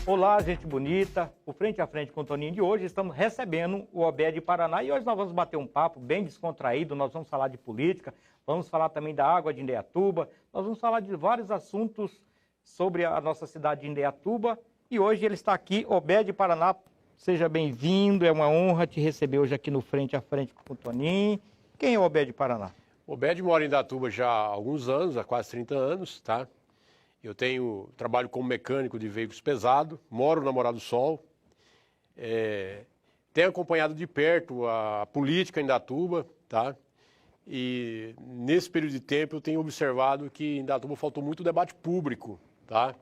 Olá, gente bonita. O Frente a Frente com o Toninho de hoje, estamos recebendo o Obed Paraná e hoje nós vamos bater um papo bem descontraído, nós vamos falar de política, vamos falar também da água de Indaiatuba, nós vamos falar de vários assuntos sobre a nossa cidade de Indaiatuba e hoje ele está aqui, Obed Paraná, seja bem-vindo, é uma honra te receber hoje aqui no Frente a Frente com o Toninho. Quem é o Obed Paraná? O Obed mora em Indaiatuba já há alguns anos, há quase 30 anos, tá? Eu trabalho como mecânico de veículos pesados, moro na Morada do Sol, tenho acompanhado de perto a política em Indaiatuba, tá? E nesse período de tempo eu tenho observado que em Indaiatuba faltou muito debate público, tá?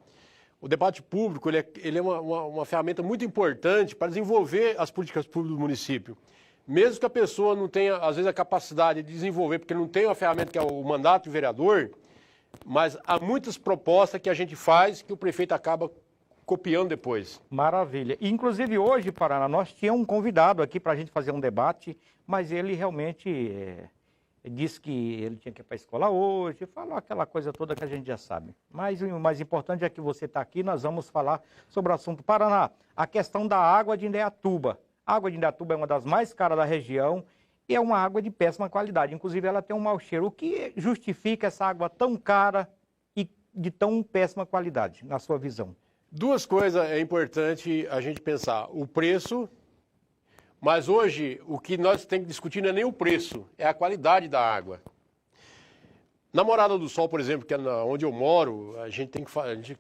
O debate público ele é uma ferramenta muito importante para desenvolver as políticas públicas do município. Mesmo que a pessoa não tenha, às vezes, a capacidade de desenvolver, porque não tem uma ferramenta que é o mandato de vereador, mas há muitas propostas que a gente faz que o prefeito acaba copiando depois. Maravilha. Inclusive hoje, Paraná, nós tínhamos um convidado aqui para a gente fazer um debate, mas ele realmente disse que ele tinha que ir para a escola hoje, falou aquela coisa toda que a gente já sabe. Mas o mais importante é que você está aqui, nós vamos falar sobre o assunto. Paraná, a questão da água de Indaiatuba. A água de Indaiatuba é uma das mais caras da região e é uma água de péssima qualidade. Inclusive, ela tem um mau cheiro. O que justifica essa água tão cara e de tão péssima qualidade, na sua visão? Duas coisas é importante a gente pensar. O preço, mas hoje o que nós temos que discutir não é nem o preço, é a qualidade da água. Na Morada do Sol, por exemplo, que é onde eu moro, a gente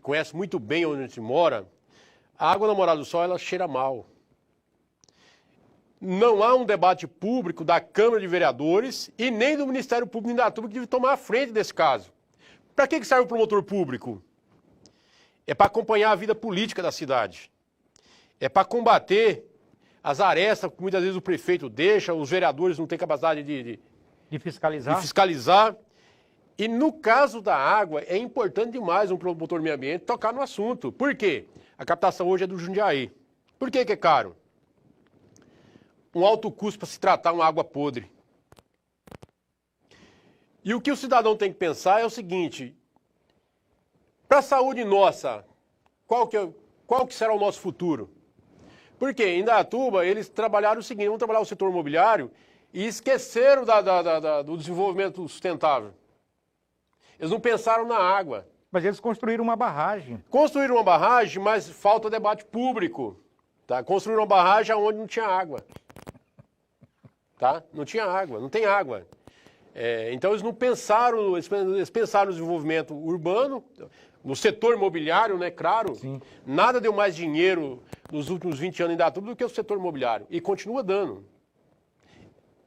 conhece muito bem onde a gente mora, a água na Morada do Sol, ela cheira mal. Não há um debate público da Câmara de Vereadores e nem do Ministério Público de Indaiatuba que deve tomar a frente desse caso. Para que serve o promotor público? É para acompanhar a vida política da cidade. É para combater as arestas que muitas vezes o prefeito deixa, os vereadores não têm capacidade de fiscalizar. E no caso da água, é importante demais um promotor do meio ambiente tocar no assunto. Por quê? A captação hoje é do Jundiaí. Por que é caro? Um alto custo para se tratar uma água podre. E o que o cidadão tem que pensar é o seguinte, para a saúde nossa, qual que será o nosso futuro? Porque em Indaiatuba eles trabalharam o seguinte, vão trabalhar o setor imobiliário e esqueceram do desenvolvimento sustentável. Eles não pensaram na água. Mas eles construíram uma barragem. Construíram uma barragem, mas falta debate público. Tá? Construíram uma barragem onde não tinha água. Tá? Não tinha água, não tem água. Então eles não pensaram, eles pensaram no desenvolvimento urbano, no setor imobiliário, né, claro. Sim. Nada deu mais dinheiro nos últimos 20 anos em Indaiatuba do que o setor imobiliário. E continua dando.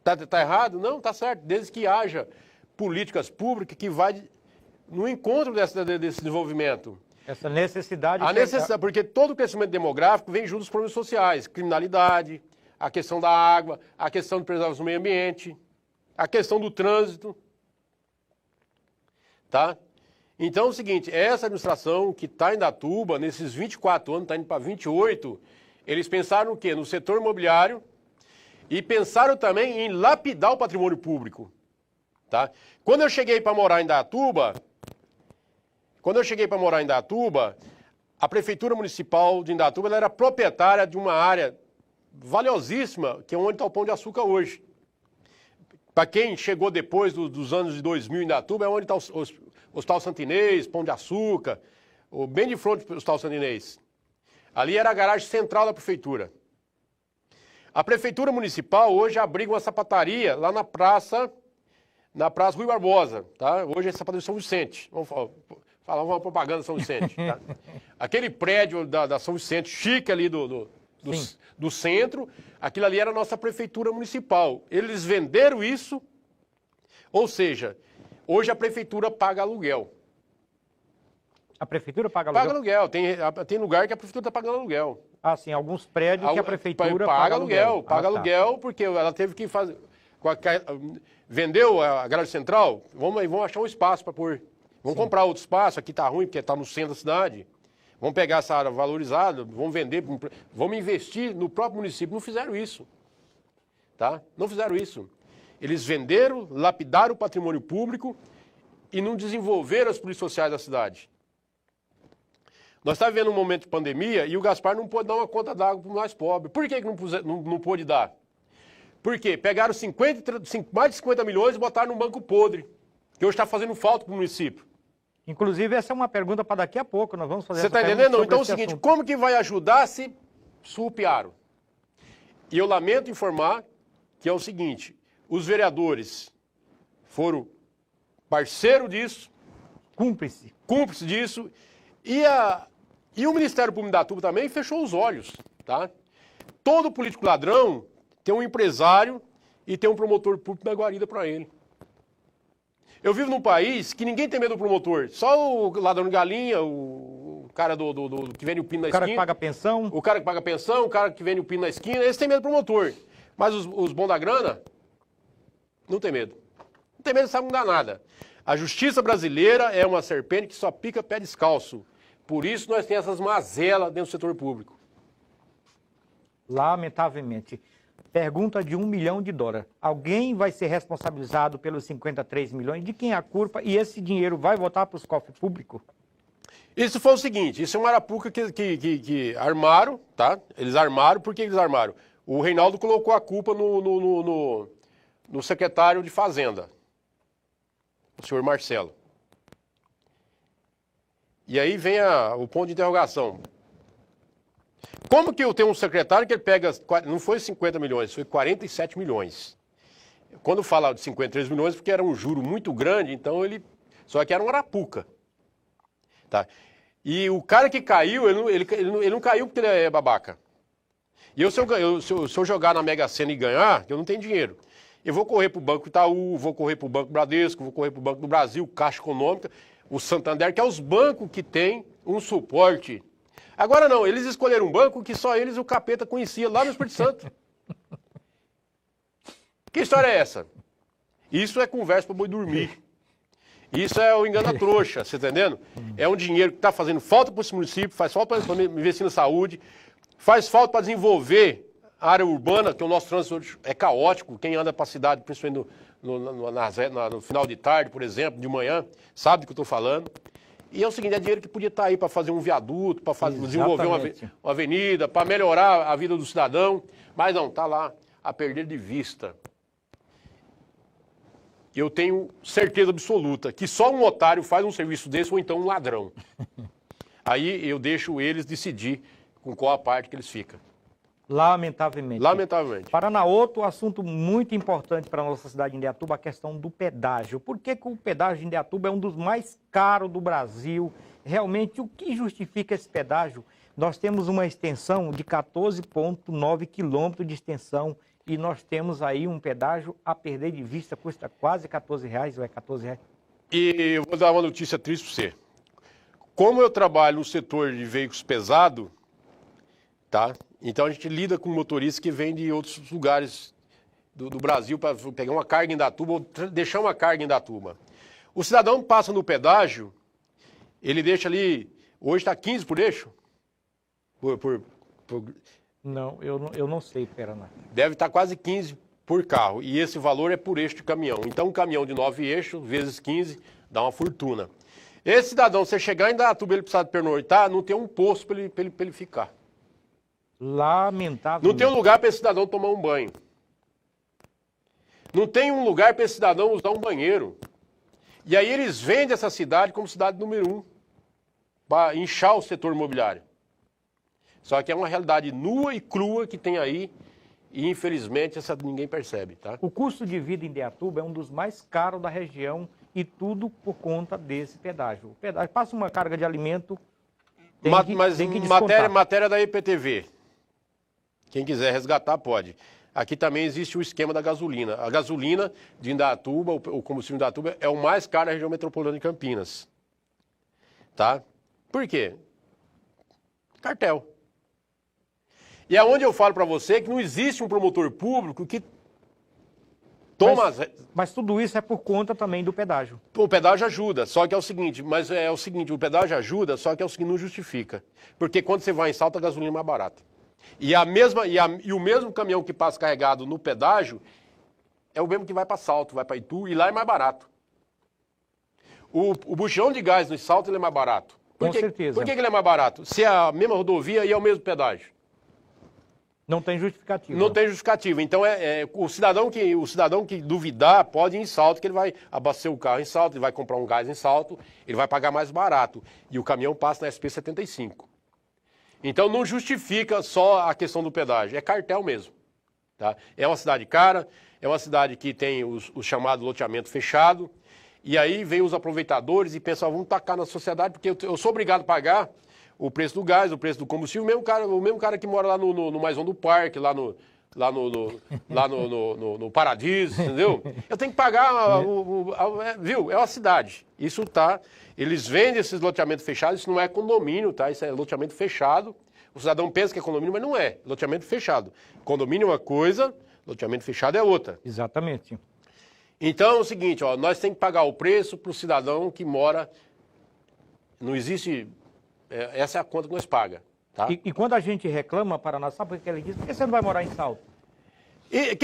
Tá errado? Não, tá certo. Desde que haja políticas públicas que vai no encontro desse desenvolvimento. Essa necessidade... Porque todo o crescimento demográfico vem junto dos problemas sociais, criminalidade, a questão da água, a questão de preservação do meio ambiente, a questão do trânsito, tá? Então é o seguinte, essa administração que está em Indaiatuba, nesses 24 anos, está indo para 28, eles pensaram o quê? No setor imobiliário e pensaram também em lapidar o patrimônio público, tá? Quando eu cheguei para morar em Indaiatuba, a Prefeitura Municipal de Indaiatuba ela era proprietária de uma área valiosíssima, que é onde está o Pão de Açúcar hoje. Para quem chegou depois dos anos de 2000 em Indaiatuba, é onde está o Hospital Santo Inês, Pão de Açúcar, bem de frente do Hospital Santo Inês. Ali era a garagem central da prefeitura. A Prefeitura Municipal hoje abriga uma sapataria lá na Praça Rui Barbosa. Tá? Hoje é a sapataria São Vicente. Vamos falar uma propaganda São Vicente. Tá? Aquele prédio da São Vicente, chique ali do centro, aquilo ali era a nossa prefeitura municipal. Eles venderam isso, ou seja, hoje a prefeitura paga aluguel. A prefeitura paga aluguel? Paga aluguel. Tem lugar que a prefeitura está pagando aluguel. Ah, sim, alguns prédios que a prefeitura paga aluguel. Paga aluguel porque ela teve que fazer... Vendeu a garagem central, vamos achar um espaço para pôr. Vamos comprar outro espaço, aqui está ruim porque está no centro da cidade. Vamos pegar essa área valorizada, vamos vender, vamos investir no próprio município. Não fizeram isso. Tá? Não fizeram isso. Eles venderam, lapidaram o patrimônio público e não desenvolveram as políticas sociais da cidade. Nós estamos vivendo um momento de pandemia e o Gaspar não pôde dar uma conta d'água para o mais pobre. Por que não pôde dar? Por quê? Pegaram mais de 50 milhões e botaram num banco podre, que hoje está fazendo falta para o município. Inclusive, essa é uma pergunta para daqui a pouco, nós vamos fazer Você está entendendo? Não. Então é o seguinte, assunto. Como que vai ajudar se surrupiaram? E eu lamento informar que é o seguinte, os vereadores foram parceiro disso, cúmplice disso, e o Ministério Público de Indaiatuba também fechou os olhos, tá? Todo político ladrão tem um empresário e tem um promotor público da guarida para ele. Eu vivo num país que ninguém tem medo do promotor. Só o ladrão de galinha, o cara que vende o pino na esquina. O cara que paga pensão. O cara que paga pensão, o cara que vende o pino na esquina, eles têm medo do promotor. Mas os bons da grana, não tem medo. Não tem medo, não sabe mudar nada. A justiça brasileira é uma serpente que só pica pé descalço. Por isso nós temos essas mazelas dentro do setor público. Lamentavelmente. Pergunta de $1 milhão. Alguém vai ser responsabilizado pelos 53 milhões? De quem é a culpa? E esse dinheiro vai voltar para os cofres públicos? Isso foi o seguinte, isso é uma arapuca que armaram, tá? Eles armaram, por que eles armaram? O Reinaldo colocou a culpa no secretário de Fazenda, o senhor Marcelo. E aí vem o ponto de interrogação. Como que eu tenho um secretário que ele pega, não foi 50 milhões, foi 47 milhões. Quando fala de 53 milhões, porque era um juro muito grande, então só que era um arapuca. Tá? E o cara que caiu, ele não caiu porque ele é babaca. E se eu jogar na Mega Sena e ganhar, eu não tenho dinheiro. Eu vou correr para o Banco Itaú, vou correr para o Banco Bradesco, vou correr para o Banco do Brasil, Caixa Econômica, o Santander, que é os bancos que têm um suporte. Agora não, eles escolheram um banco que só eles o capeta conhecia lá no Espírito Santo. Que história é essa? Isso é conversa para boi dormir. Isso é o engana-trouxa, você tá entendendo? É um dinheiro que está fazendo falta para esse município, faz falta para investir na saúde, faz falta para desenvolver a área urbana, que o nosso trânsito é caótico. Quem anda para a cidade, principalmente no final de tarde, por exemplo, de manhã, sabe do que eu estou falando. E é o seguinte, é dinheiro que podia estar aí para fazer um viaduto, para desenvolver uma avenida, para melhorar a vida do cidadão, mas não, está lá a perder de vista. Eu tenho certeza absoluta que só um otário faz um serviço desse ou então um ladrão. Aí eu deixo eles decidir com qual a parte que eles ficam. Lamentavelmente. Lamentavelmente. Paraná, outro assunto muito importante para a nossa cidade de Indaiatuba, a questão do pedágio. Por que o pedágio de Indaiatuba é um dos mais caros do Brasil? Realmente, o que justifica esse pedágio? Nós temos uma extensão de 14,9 quilômetros de extensão e nós temos aí um pedágio a perder de vista, custa quase R$14, ou é R$14? E eu vou dar uma notícia triste para você. Como eu trabalho no setor de veículos pesados, tá? Então a gente lida com motoristas que vêm de outros lugares do Brasil para pegar uma carga em Indaiatuba ou deixar uma carga em Indaiatuba. O cidadão passa no pedágio, ele deixa ali, hoje está 15 por eixo? Não, eu não sei, Paraná. Deve estar quase 15 por carro, e esse valor é por eixo de caminhão. Então um caminhão de 9 eixos, vezes 15, dá uma fortuna. Esse cidadão, se você chegar em Indaiatuba, ele precisa pernoitar, não tem um posto para ele ficar. Lamentável. Não tem um lugar para esse cidadão tomar um banho. Não tem um lugar para esse cidadão usar um banheiro. E aí eles vendem essa cidade como cidade número 1, para inchar o setor imobiliário. Só que é uma realidade nua e crua que tem aí, e infelizmente ninguém percebe, tá? O custo de vida em Indaiatuba é um dos mais caros da região, e tudo por conta desse pedágio. O pedágio passa uma carga de alimento, tem que descontar. Matéria da IPTV. Quem quiser resgatar, pode. Aqui também existe o esquema da gasolina. A gasolina de Indaiatuba, o combustível de Indaiatuba, é o mais caro da região metropolitana de Campinas. Tá? Por quê? Cartel. E é onde eu falo para você que não existe um promotor público que toma... Mas tudo isso é por conta também do pedágio. O pedágio ajuda, só que é o seguinte, o pedágio ajuda, só que é o seguinte, não justifica. Porque quando você vai em Salto, a gasolina é mais barata. E o mesmo caminhão que passa carregado no pedágio é o mesmo que vai para Salto, vai para Itu, e lá é mais barato. O bujão de gás no Salto ele é mais barato. Com certeza. Por que ele é mais barato? Se é a mesma rodovia e é o mesmo pedágio. Não tem justificativa. Não tem justificativa. Então, o cidadão que duvidar pode ir em Salto, que ele vai abastecer o carro em Salto, ele vai comprar um gás em Salto, ele vai pagar mais barato. E o caminhão passa na SP-75. Então, não justifica só a questão do pedágio, é cartel mesmo. Tá? É uma cidade cara, é uma cidade que tem o chamado loteamento fechado, e aí vem os aproveitadores e pensam, vamos tacar na sociedade, porque eu sou obrigado a pagar o preço do gás, o preço do combustível, o mesmo cara que mora lá no Maisons do Parque, lá no Paradiso, entendeu? Eu tenho que pagar, viu? É uma cidade. Isso tá, eles vendem esses loteamentos fechados, isso não é condomínio, tá? Isso é loteamento fechado. O cidadão pensa que é condomínio, mas não é. Loteamento fechado. Condomínio é uma coisa, loteamento fechado é outra. Exatamente. Então é o seguinte, ó, nós temos que pagar o preço para o cidadão que mora, não existe, essa é a conta que nós pagamos. Tá? E quando a gente reclama, Paraná, sabe por que ele diz? Por que você não vai morar em Salto? E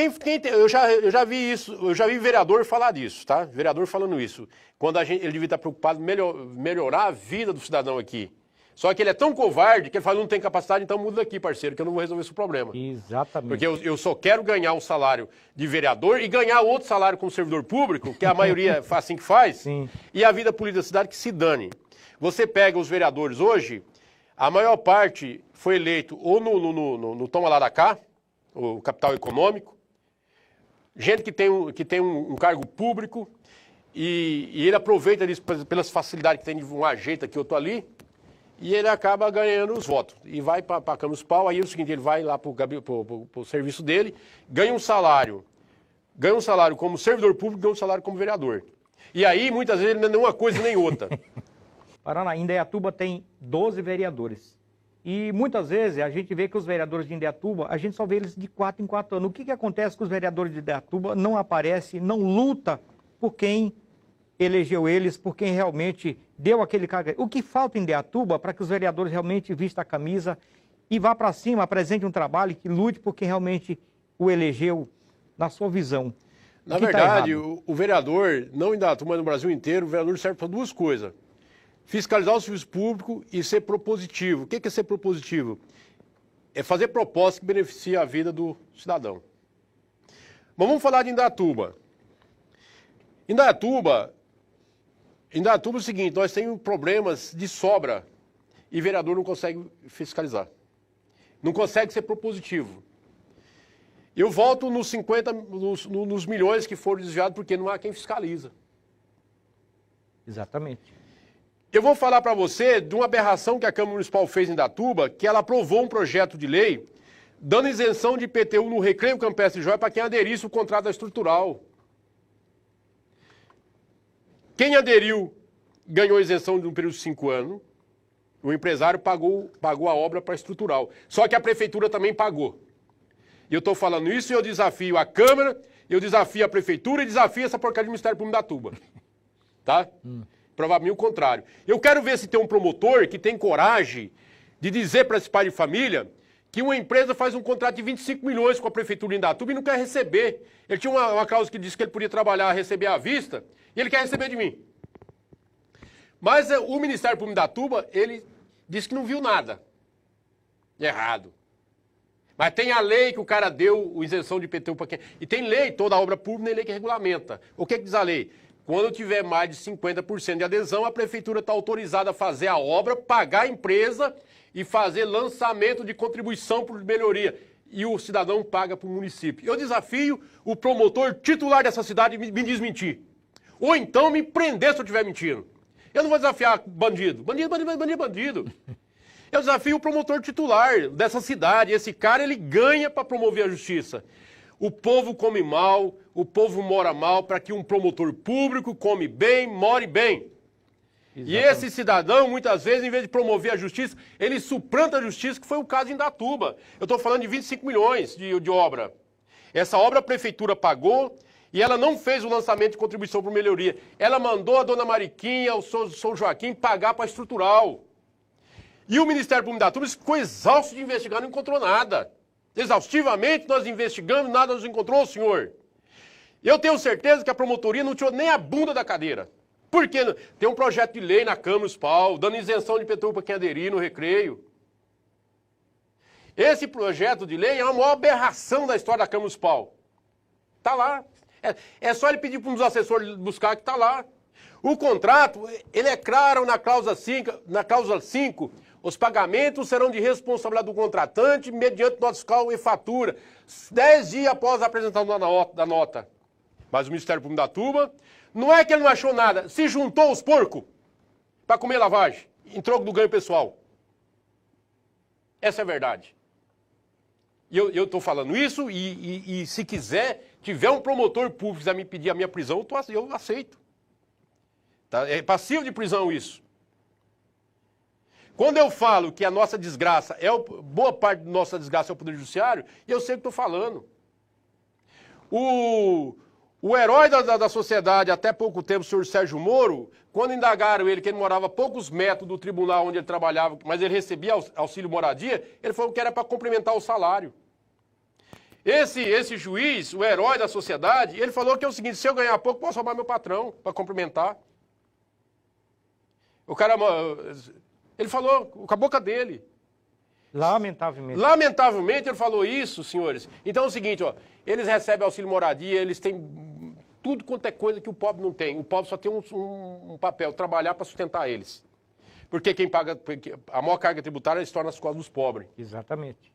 eu já vi isso, eu já vi vereador falar disso, tá? Vereador falando isso. Quando ele devia estar preocupado em melhorar a vida do cidadão aqui. Só que ele é tão covarde que ele fala, não tem capacidade, então muda daqui, parceiro, que eu não vou resolver esse problema. Exatamente. Porque eu só quero ganhar um salário de vereador e ganhar outro salário como servidor público, que a maioria é assim que faz, Sim. E a vida política da cidade que se dane. Você pega os vereadores hoje, a maior parte foi eleito ou no Toma Lá da Cá, o capital econômico, gente que tem um cargo público e ele aproveita disso pelas facilidades que tem de um ajeito aqui, outro ali, e ele acaba ganhando os votos. E vai para a Câmara Municipal, aí é o seguinte, ele vai lá para o serviço dele, ganha um salário como servidor público, ganha um salário como vereador. E aí, muitas vezes, ele não é uma coisa nem outra. Paraná, Indaiatuba tem 12 vereadores. E muitas vezes a gente vê que os vereadores de Indaiatuba, a gente só vê eles de 4 em 4 anos. O que acontece com os vereadores de Indaiatuba? Não aparece, não luta por quem elegeu eles, por quem realmente deu aquele cargo. O que falta em Indaiatuba para que os vereadores realmente vistam a camisa e vá para cima, apresente um trabalho que lute por quem realmente o elegeu na sua visão. Na verdade, o vereador, não em Indaiatuba, mas no Brasil inteiro, o vereador serve para duas coisas. Fiscalizar o serviço público e ser propositivo. O que é ser propositivo? É fazer propostas que beneficiem a vida do cidadão. Mas vamos falar de Indaiatuba. Indaiatuba é o seguinte, nós temos problemas de sobra e o vereador não consegue fiscalizar. Não consegue ser propositivo. Eu volto nos milhões que foram desviados porque não há quem fiscaliza. Exatamente. Eu vou falar para você de uma aberração que a Câmara Municipal fez em Indaiatuba, que ela aprovou um projeto de lei dando isenção de IPTU no Recreio Campestre de Jóia para quem aderisse ao contrato da estrutural. Quem aderiu ganhou isenção de um período de 5 anos, o empresário pagou a obra para a estrutural. Só que a prefeitura também pagou. E eu estou falando isso e eu desafio a Câmara, eu desafio a prefeitura e desafio essa porcaria do Ministério Público de Indaiatuba. Tá? Provavelmente o contrário. Eu quero ver se tem um promotor que tem coragem de dizer para esse pai de família que uma empresa faz um contrato de 25 milhões com a prefeitura de Indaiatuba e não quer receber. Ele tinha uma cláusula que disse que ele podia trabalhar, receber à vista, e ele quer receber de mim. Mas o Ministério Público de Indaiatuba, ele disse que não viu nada errado. Mas tem a lei que o cara deu, a isenção de IPTU para quem... E tem lei, toda obra pública tem lei que regulamenta. O que diz a lei? Quando tiver mais de 50% de adesão, a prefeitura está autorizada a fazer a obra, pagar a empresa e fazer lançamento de contribuição por melhoria. E o cidadão paga para o município. Eu desafio o promotor titular dessa cidade me desmentir. Ou então me prender se eu estiver mentindo. Eu não vou desafiar bandido. Bandido. Eu desafio o promotor titular dessa cidade. Esse cara, ele ganha para promover a justiça. O povo come mal, o povo mora mal, para que um promotor público come bem, more bem. Exatamente. E esse cidadão, muitas vezes, em vez de promover a justiça, ele suplanta a justiça, que foi o caso em Indaiatuba. Eu estou falando de 25 milhões de obra. Essa obra a prefeitura pagou e ela não fez o lançamento de contribuição por melhoria. Ela mandou a dona Mariquinha, o São Joaquim, pagar para a estrutural. E o Ministério Público de Indaiatuba ficou exausto de investigar, não encontrou nada. Exaustivamente nós investigamos, nada nos encontrou, senhor. Eu tenho certeza que a promotoria não tirou nem a bunda da cadeira. Por que não? Tem um projeto de lei na Câmara Municipal, dando isenção de IPTU para quem aderir no recreio. Esse projeto de lei é a maior aberração da história da Câmara Municipal. Está lá. É só ele pedir para um dos assessores buscar que está lá. O contrato, ele é claro na cláusula 5, os pagamentos serão de responsabilidade do contratante mediante nota fiscal e fatura, 10 dias após a apresentação da nota. Mas o Ministério Público da Indaiatuba, não é que ele não achou nada, se juntou os porcos para comer lavagem, em troco do ganho pessoal. Essa é a verdade. E eu estou falando isso e se quiser, tiver um promotor público que quiser me pedir a minha prisão, eu aceito. Tá? É passivo de prisão isso. Quando eu falo que a nossa desgraça, boa parte da nossa desgraça é o Poder Judiciário, eu sei o que estou falando. O herói da sociedade, até pouco tempo, o senhor Sérgio Moro, quando indagaram ele, que ele morava a poucos metros do tribunal onde ele trabalhava, mas ele recebia auxílio moradia, ele falou que era para complementar o salário. Esse juiz, o herói da sociedade, ele falou que é o seguinte, se eu ganhar pouco, posso roubar meu patrão para complementar. O cara... Ele falou com a boca dele. Lamentavelmente. Lamentavelmente ele falou isso, senhores. Então é o seguinte, ó, eles recebem auxílio moradia, eles têm tudo quanto é coisa que o pobre não tem. O pobre só tem um papel, trabalhar para sustentar eles. Porque quem paga, a maior carga tributária se torna nas costas dos pobres. Exatamente.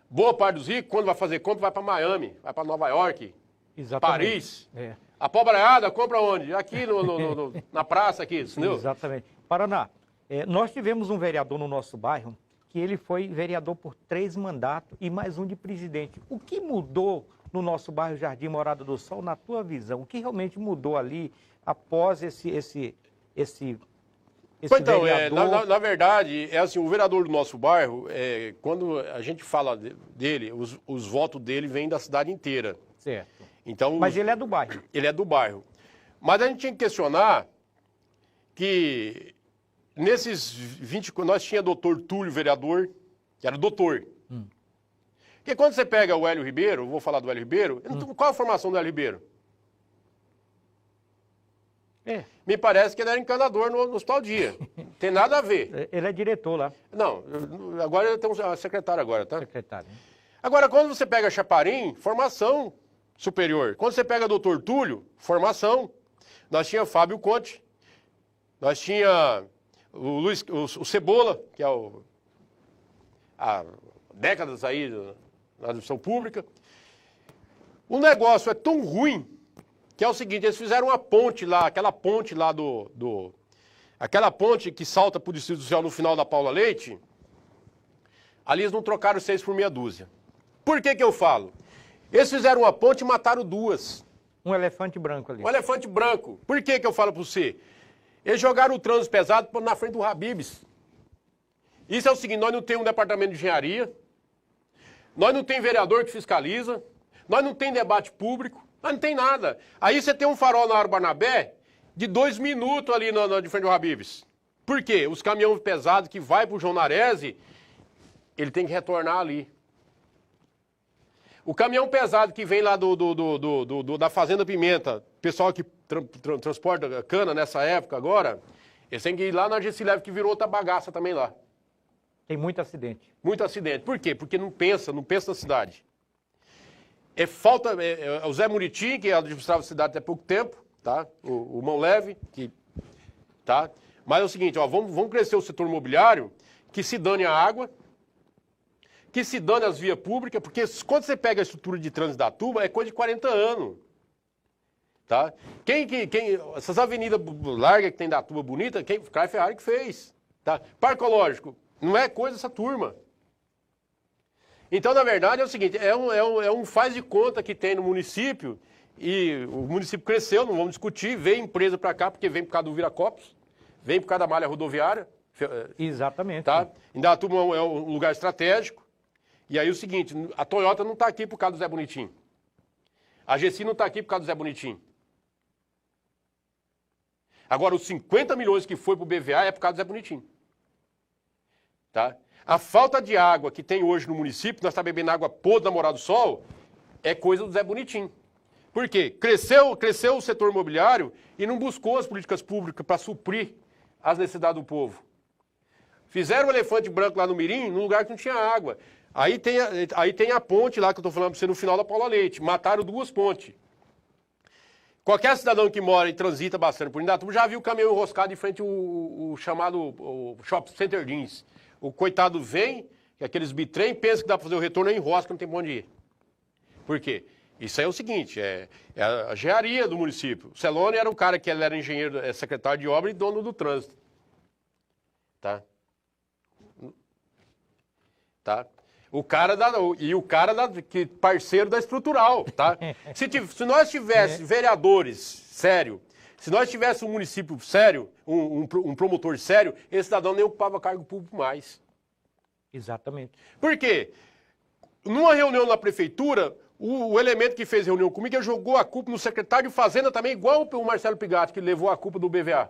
Boa parte dos ricos, quando vai fazer compra, vai para Miami, vai para Nova York, Exatamente. Paris. É. A pobraiada compra onde? Aqui na praça, aqui, entendeu? Exatamente. Paraná, nós tivemos um vereador no nosso bairro que ele foi vereador por 3 mandatos e mais um de presidente. O que mudou no nosso bairro Jardim Morada do Sol, na tua visão? O que realmente mudou ali após esse então, vereador? na verdade, é assim, o vereador do nosso bairro, quando a gente fala dele, os votos dele vêm da cidade inteira. Certo. Então, Mas ele é do bairro. Ele é do bairro. Mas a gente tinha que questionar que nesses 20... Nós tinha doutor Túlio, vereador, que era doutor. Porque quando você pega o Hélio Ribeiro, vou falar do Hélio Ribeiro, qual a formação do Hélio Ribeiro? Me parece que ele era encanador no Hospital Dia. Tem nada a ver. Ele é diretor lá. Não, agora ele tem um secretário agora, tá? Secretário. Agora, quando você pega Chaparim, formação superior. Quando você pega doutor Túlio, formação. Nós tinha Fábio Conte. Nós tinha o Cebola, que é há décadas aí na administração pública. O negócio é tão ruim que é o seguinte, eles fizeram uma ponte lá, aquela ponte lá aquela ponte que salta para o Distrito Social no final da Paula Leite, ali eles não trocaram 6 por meia dúzia. Por que eu falo? Eles fizeram uma ponte e mataram 2. Um elefante branco ali. Um elefante branco. Por que eu falo para você? Eles jogaram o trânsito pesado na frente do Habib's. Isso é o seguinte, nós não temos um departamento de engenharia, nós não temos vereador que fiscaliza, nós não temos debate público, nós não tem nada. Aí você tem um farol na Área Barnabé de 2 minutos ali de frente do Habib's. Por quê? Os caminhões pesados que vai para o João Narese, ele tem que retornar ali. O caminhão pesado que vem lá da Fazenda Pimenta, pessoal que transporta cana nessa época agora, eles têm que ir lá na Gessileve, que virou outra bagaça também lá. Tem muito acidente. Muito acidente. Por quê? Porque não pensa na cidade. O Zé Muritim, que administrava a cidade até pouco tempo, tá? O Mão Leve, tá? Mas é o seguinte, ó, vamos crescer o setor imobiliário, que se dane a água, que se dane as vias públicas, porque quando você pega a estrutura de trânsito da Indaiatuba, é coisa de 40 anos. Tá? Essas avenidas largas que tem da Indaiatuba bonita, Cai Ferrari que fez. Tá? Parque Ecológico, não é coisa dessa turma. Então, na verdade, é o seguinte, é um faz de conta que tem no município, e o município cresceu, não vamos discutir, veio empresa para cá, porque vem por causa do Viracopos, vem por causa da malha rodoviária. Exatamente. Tá? Indaiatuba é um lugar estratégico. E aí o seguinte, a Toyota não está aqui por causa do Zé Bonitinho. A Gessi não está aqui por causa do Zé Bonitinho. Agora, os 50 milhões que foi para o BVA é por causa do Zé Bonitinho. Tá? A falta de água que tem hoje no município, nós estamos bebendo água podre da Morada do Sol, é coisa do Zé Bonitinho. Por quê? Cresceu o setor imobiliário e não buscou as políticas públicas para suprir as necessidades do povo. Fizeram o elefante branco lá no Mirim, num lugar que não tinha água. Aí tem a ponte lá que eu estou falando para você no final da Paula Leite. Mataram 2 pontes. Qualquer cidadão que mora e transita bastante por Indaiatuba já viu o caminhão enroscado em frente ao chamado o Shopping Center Jeans. O coitado vem, aqueles bitrem, pensa que dá para fazer o retorno e enrosca, não tem pra onde ir. Por quê? Isso aí é o seguinte, é a engenharia do município. O Celone era um cara que ele era engenheiro, secretário de obra e dono do trânsito. Tá? O cara que parceiro da estrutural, tá? Se nós tivéssemos vereadores sério, se nós tivéssemos um município sério, um promotor sério, esse cidadão nem ocupava cargo público mais. Exatamente. Por quê? Numa reunião na prefeitura, o elemento que fez reunião comigo, ele jogou a culpa no secretário de Fazenda também, igual o Marcelo Pigatti, que levou a culpa do BVA.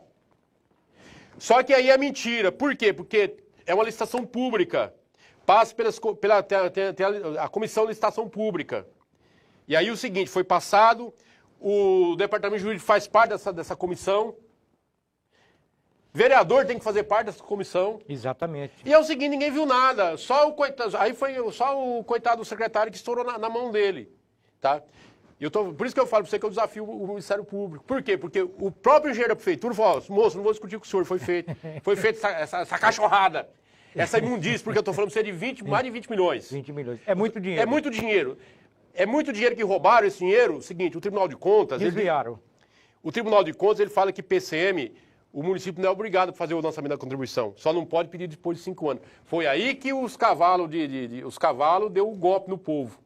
Só que aí é mentira. Por quê? Porque é uma licitação pública. Passa pela a Comissão de Licitação Pública. E aí o seguinte, foi passado, o Departamento Jurídico faz parte dessa comissão, vereador tem que fazer parte dessa comissão. Exatamente. E é o seguinte, ninguém viu nada, só o coitado do secretário que estourou na mão dele. Tá? Por isso que eu falo para você que eu desafio o Ministério Público. Por quê? Porque o próprio engenheiro da prefeitura falou, moço, não vou discutir com o senhor, foi feito essa cachorrada. Essa imundície, porque eu estou falando para você de mais de 20 milhões. 20 milhões. É muito dinheiro. É muito dinheiro. É muito dinheiro que roubaram esse dinheiro. O seguinte, o Tribunal de Contas... Desviaram. O Tribunal de Contas, ele fala que PCM, o município não é obrigado a fazer o lançamento da contribuição. Só não pode pedir depois de 5 anos. Foi aí que os cavalos deu o golpe no povo.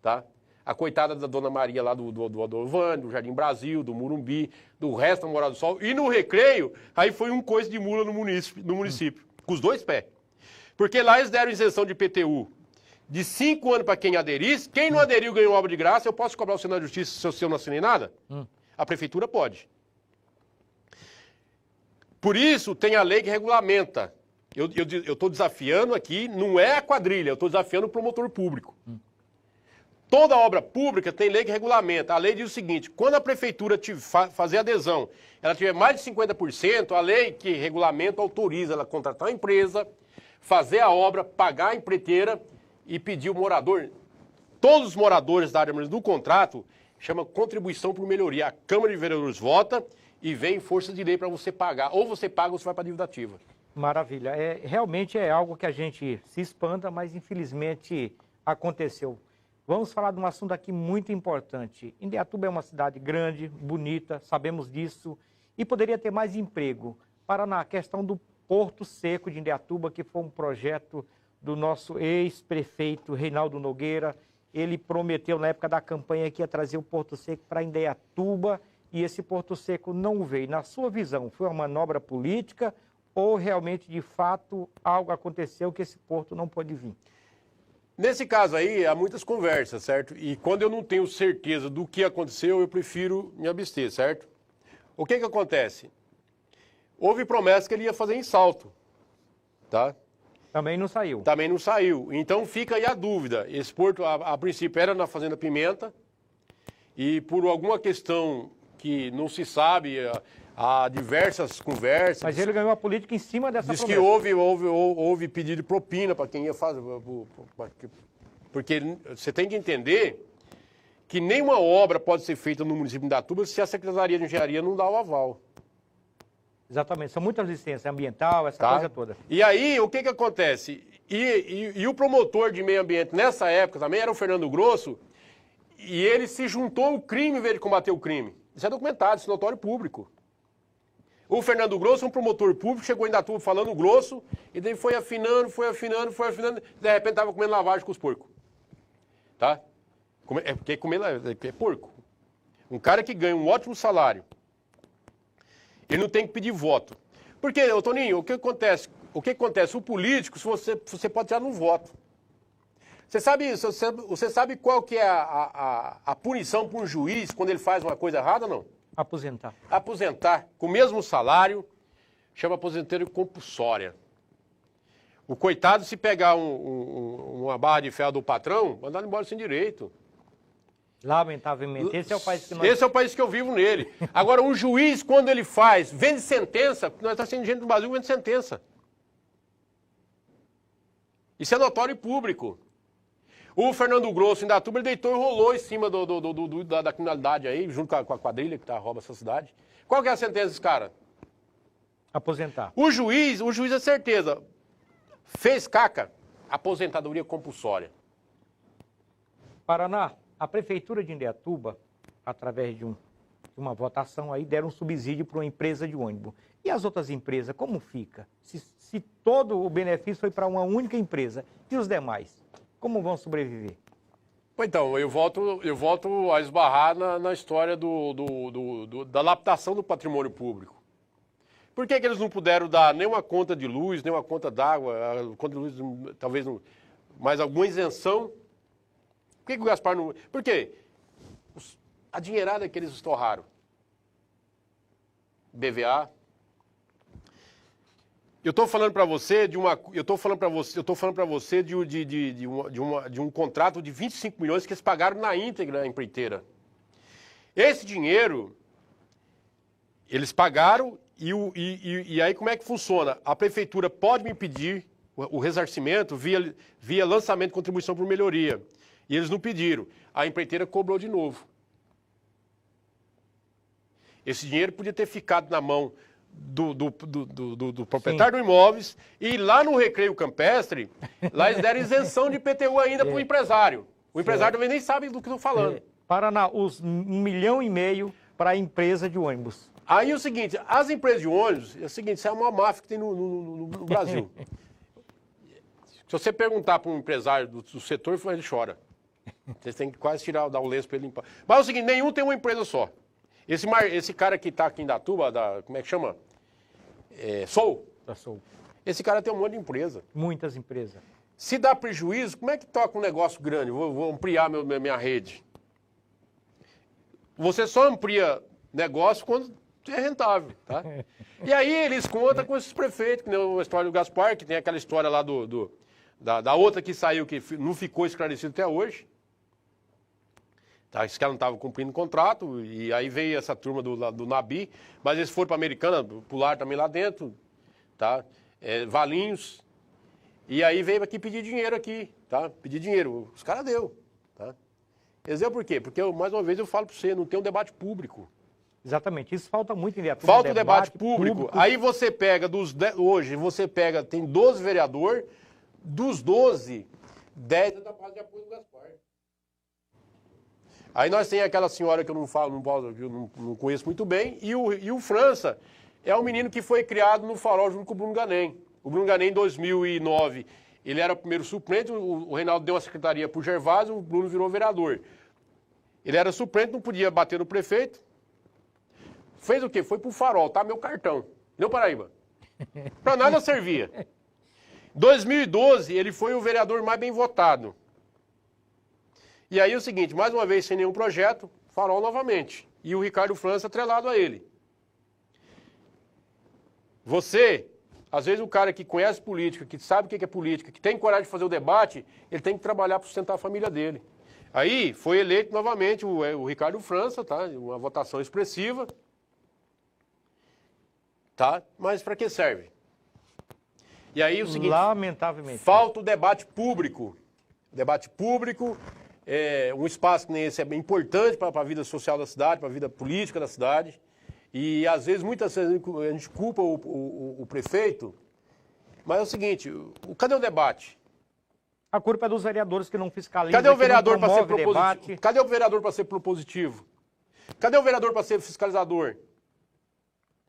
Tá? A coitada da Dona Maria lá do Adorvânio, do Jardim Brasil, do Murumbi, do resto da Morada do Sol. E no Recreio, aí foi um coice de mula no município. Com os 2 pés. Porque lá eles deram isenção de IPTU de 5 anos para quem aderisse. Quem não aderiu ganhou obra de graça. Eu posso cobrar o Senado da Justiça se eu não assinei nada? A prefeitura pode. Por isso tem a lei que regulamenta. Eu estou desafiando aqui, não é a quadrilha, eu estou desafiando o promotor público. Toda obra pública tem lei que regulamenta. A lei diz o seguinte, quando a prefeitura fazer adesão, ela tiver mais de 50%, a lei que regulamenta autoriza ela a contratar uma empresa, fazer a obra, pagar a empreiteira e pedir o morador. Todos os moradores da área do contrato chama contribuição por melhoria. A Câmara de Vereadores vota e vem força de lei para você pagar. Ou você paga ou você vai para a dívida ativa. Maravilha. Realmente é algo que a gente se espanta, mas infelizmente aconteceu. Vamos falar de um assunto aqui muito importante. Indaiatuba é uma cidade grande, bonita, sabemos disso, e poderia ter mais emprego. Para na questão do Porto Seco de Indaiatuba, que foi um projeto do nosso ex-prefeito Reinaldo Nogueira. Ele prometeu na época da campanha que ia trazer o Porto Seco para Indaiatuba e esse Porto Seco não veio. Na sua visão, foi uma manobra política ou realmente, de fato, algo aconteceu que esse porto não pôde vir? Nesse caso aí, há muitas conversas, certo? E quando eu não tenho certeza do que aconteceu, eu prefiro me abster, certo? O que acontece? Houve promessa que ele ia fazer em Salto, tá? Também não saiu. Também não saiu. Então fica aí a dúvida. Esse porto, a princípio, era na Fazenda Pimenta e por alguma questão que não se sabe, há diversas conversas... Mas ele ganhou a política em cima dessa promessa. Diz que houve pedido de propina para quem ia fazer... Porque você tem que entender que nenhuma obra pode ser feita no município de Indaiatuba se a Secretaria de Engenharia não dá o aval. Exatamente, são muitas licenças, ambiental, essa coisa toda. E aí, o que acontece? E o promotor de meio ambiente nessa época também era o Fernando Grosso, e ele se juntou ao crime em vez de combater o crime. Isso é documentado, isso é notório público. O Fernando Grosso, um promotor público, chegou em Indaiatuba falando grosso, e daí foi afinando, de repente estava comendo lavagem com os porcos. Tá? Porque comer é porco. Um cara que ganha um ótimo salário, ele não tem que pedir voto. Porque, Toninho, o que acontece? O político, você pode tirar no voto. Você sabe qual que é a punição para um juiz quando ele faz uma coisa errada ou não? Aposentar. Aposentar com o mesmo salário, chama aposentadoria compulsória. O coitado, se pegar uma barra de ferro do patrão, mandar ele embora sem direito. Lamentavelmente, esse é o país que nós... Esse é o país que eu vivo nele. Agora, um juiz, quando ele faz, vende sentença, nós estamos tendo gente no Brasil que vende sentença. Isso é notório e público. O Fernando Grosso, em Indaiatuba, ele deitou e rolou em cima da criminalidade aí, junto com a quadrilha que rouba essa cidade. Qual que é a sentença desse cara? Aposentar. O juiz é certeza, fez caca, aposentadoria compulsória. Paraná, a Prefeitura de Indaiatuba, através de uma votação aí, deram um subsídio para uma empresa de ônibus. E as outras empresas, como fica? Se todo o benefício foi para uma única empresa, e os demais? Como vão sobreviver? Então, eu volto a esbarrar na história da lapidação do patrimônio público. Por que eles não puderam dar nem uma conta de luz, nem uma conta d'água, conta de luz, talvez mais alguma isenção? Por que o Gaspar não... Por quê? A dinheirada que eles estorraram. BVA. Eu estou falando para você de um contrato de 25 milhões que eles pagaram na íntegra a empreiteira. Esse dinheiro eles pagaram e aí como é que funciona? A prefeitura pode me pedir o ressarcimento via lançamento de contribuição por melhoria. E eles não pediram. A empreiteira cobrou de novo. Esse dinheiro podia ter ficado na mão do proprietário do imóveis e lá no Recreio Campestre, lá eles deram isenção de IPTU ainda para o empresário. O empresário também nem sabe do que estou falando. Paraná, os 1,5 milhão para a empresa de ônibus. Aí é o seguinte, as empresas de ônibus, é o seguinte, isso é uma máfia que tem no Brasil. Se você perguntar para um empresário do setor, ele chora. Vocês têm que quase dar o lenço para ele limpar. Mas é o seguinte, nenhum tem uma empresa só. Esse cara que está aqui em Indaiatuba, como é que chama? Soul. Da Soul. Esse cara tem um monte de empresa. Muitas empresas. Se dá prejuízo, como é que toca um negócio grande? Vou ampliar minha rede. Você só amplia negócio quando é rentável, tá? E aí eles contam com esses prefeitos, que nem a história do Gaspar, que tem aquela história lá da outra que saiu, que não ficou esclarecido até hoje. Tá? Esse cara não estava cumprindo o contrato, e aí veio essa turma do Nabi, mas eles foram para a Americana, pularam também lá dentro, tá? Valinhos, e aí veio aqui pedir dinheiro aqui, tá? Pedir dinheiro, os caras deu, tá? Eles deu por quê? Porque, mais uma vez, eu falo para você, não tem um debate público. Exatamente, isso falta muito em Indaiatuba. Falta o debate público. Aí você pega, hoje, tem 12 vereadores, dos 12, 10 da base de apoio do Gaspar. Aí nós temos aquela senhora que eu não conheço muito bem, e o França é um menino que foi criado no Farol junto com o Bruno Ganem. O Bruno Ganem, em 2009, ele era o primeiro suplente, o Reinaldo deu a secretaria para o Gervásio, o Bruno virou vereador. Ele era suplente, não podia bater no prefeito. Fez o quê? Foi pro Farol, tá? Meu cartão. Deu Paraíba. Pra nada servia. 2012, ele foi o vereador mais bem votado. E aí é o seguinte, mais uma vez sem nenhum projeto, Farol novamente. E o Ricardo França atrelado a ele. Você, às vezes o cara que conhece política, que sabe o que é política, que tem coragem de fazer o debate, ele tem que trabalhar para sustentar a família dele. Aí foi eleito novamente o Ricardo França, tá? Uma votação expressiva. Tá? Mas para que serve? E aí o seguinte, lamentavelmente, falta o debate público. Debate público, um espaço que nem esse é bem importante para a vida social da cidade, para a vida política da cidade. E às vezes, muitas vezes, a gente culpa o prefeito, mas é o seguinte, cadê o debate? A culpa é dos vereadores que não fiscalizam. Cadê o vereador para ser propositivo? Debate. Cadê o vereador para ser propositivo? Cadê o vereador para ser fiscalizador?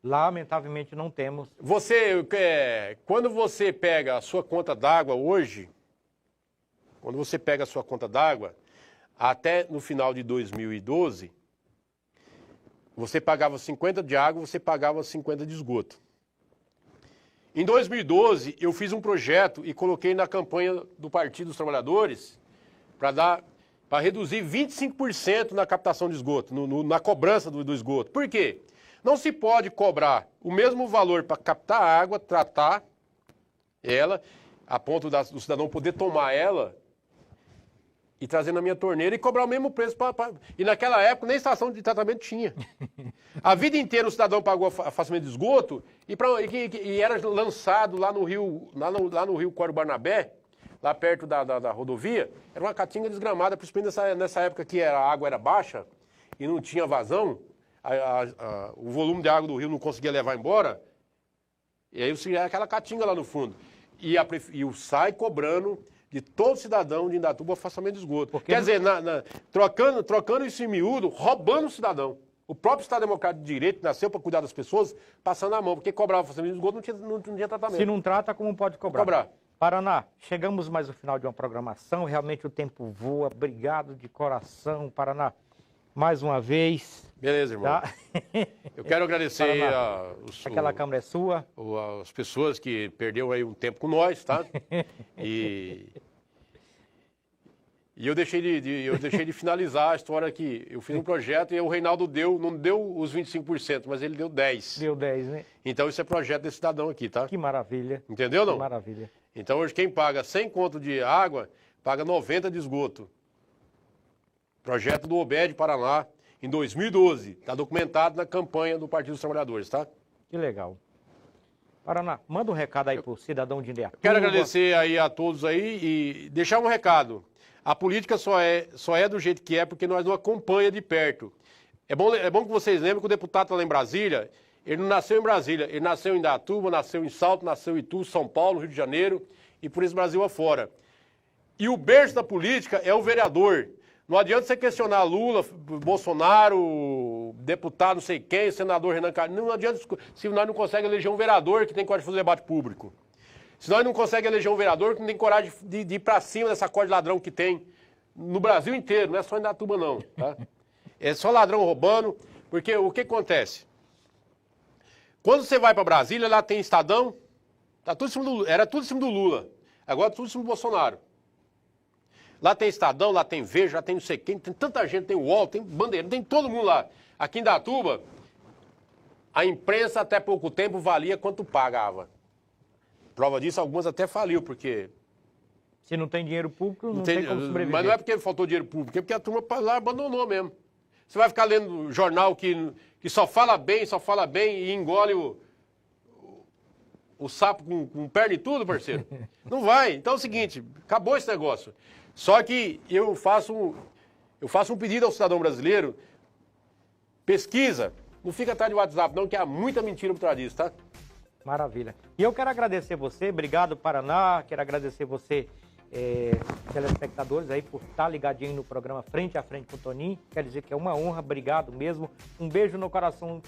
Lamentavelmente não temos. Quando você pega a sua conta d'água hoje, até no final de 2012, você pagava 50 de água, você pagava 50 de esgoto. Em 2012, eu fiz um projeto e coloquei na campanha do Partido dos Trabalhadores para reduzir 25% na captação de esgoto, na cobrança do esgoto. Por quê? Não se pode cobrar o mesmo valor para captar a água, tratar ela, a ponto do cidadão poder tomar ela, e trazer na minha torneira e cobrar o mesmo preço. E naquela época nem estação de tratamento tinha. A vida inteira o cidadão pagou afastamento de esgoto e era lançado lá no rio, lá no rio Córrego Barnabé, lá perto da rodovia, era uma caatinga desgramada, principalmente nessa época que a água era baixa e não tinha vazão, o volume de água do rio não conseguia levar embora, e aí você era aquela caatinga lá no fundo. E o SAI cobrando de todo cidadão de Indaiatuba afastamento de esgoto. Porque quer dizer, trocando isso em miúdo, roubando o cidadão. O próprio Estado Democrático de Direito nasceu para cuidar das pessoas, passando a mão, porque cobrava afastamento de esgoto não tinha tratamento. Se não trata, como pode cobrar? Cobrar. Paraná, chegamos mais ao final de uma programação, realmente o tempo voa, obrigado de coração, Paraná, mais uma vez. Beleza, irmão. Tá? Eu quero agradecer aquela câmera é sua. As pessoas que perderam aí um tempo com nós, tá? E eu deixei de finalizar a história aqui. Eu fiz um projeto e o Reinaldo não deu os 25%, mas ele deu 10%. Deu 10, né? Então isso é projeto desse cidadão aqui, tá? Que maravilha. Entendeu, não? Que maravilha. Então hoje quem paga 100 conto de água, paga 90 de esgoto. Projeto do OBED Paraná, em 2012. Está documentado na campanha do Partido dos Trabalhadores, tá? Que legal. Paraná, manda um recado aí pro cidadão de Indaiatuba. Quero agradecer aí a todos aí e deixar um recado. A política só é do jeito que é porque nós não acompanha de perto. É bom que vocês lembrem que o deputado está lá em Brasília, ele não nasceu em Brasília, ele nasceu em Indaiatuba, nasceu em Salto, nasceu em Itu, São Paulo, Rio de Janeiro e por esse Brasil afora. E o berço da política é o vereador. Não adianta você questionar Lula, Bolsonaro, deputado não sei quem, senador Renan Calheiros. Não adianta se nós não conseguimos eleger um vereador que tem coragem de fazer debate público. Se nós não conseguimos eleger um vereador que não tem coragem de ir para cima dessa corda de ladrão que tem no Brasil inteiro, não é só em Indaiatuba não, tá? É só ladrão roubando, porque o que acontece? Quando você vai para Brasília, lá tem Estadão, tá tudo em cima era tudo em cima do Lula, agora tudo em cima do Bolsonaro. Lá tem Estadão, lá tem Veja, lá tem não sei quem, tem tanta gente, tem UOL, tem Bandeira, tem todo mundo lá. Aqui em Indaiatuba, a imprensa até pouco tempo valia quanto pagava. Prova disso, algumas até faliu, porque... Se não tem dinheiro público, não tem como sobreviver. Mas não é porque faltou dinheiro público, é porque a turma lá abandonou mesmo. Você vai ficar lendo jornal que só fala bem e engole o sapo com perna e tudo, parceiro. Não vai. Então é o seguinte, acabou esse negócio. Só que eu faço um pedido ao cidadão brasileiro, pesquisa, não fica atrás de WhatsApp não, que há muita mentira por trás disso, tá? Maravilha. E eu quero agradecer você, obrigado Paraná, quero agradecer você, telespectadores aí, por estar ligadinho no programa Frente a Frente com o Toninho. Quer dizer que é uma honra, obrigado mesmo. Um beijo no coração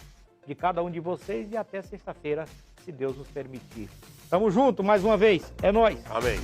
de cada um de vocês e até sexta-feira, se Deus nos permitir. Tamo junto mais uma vez, é nóis. Amém.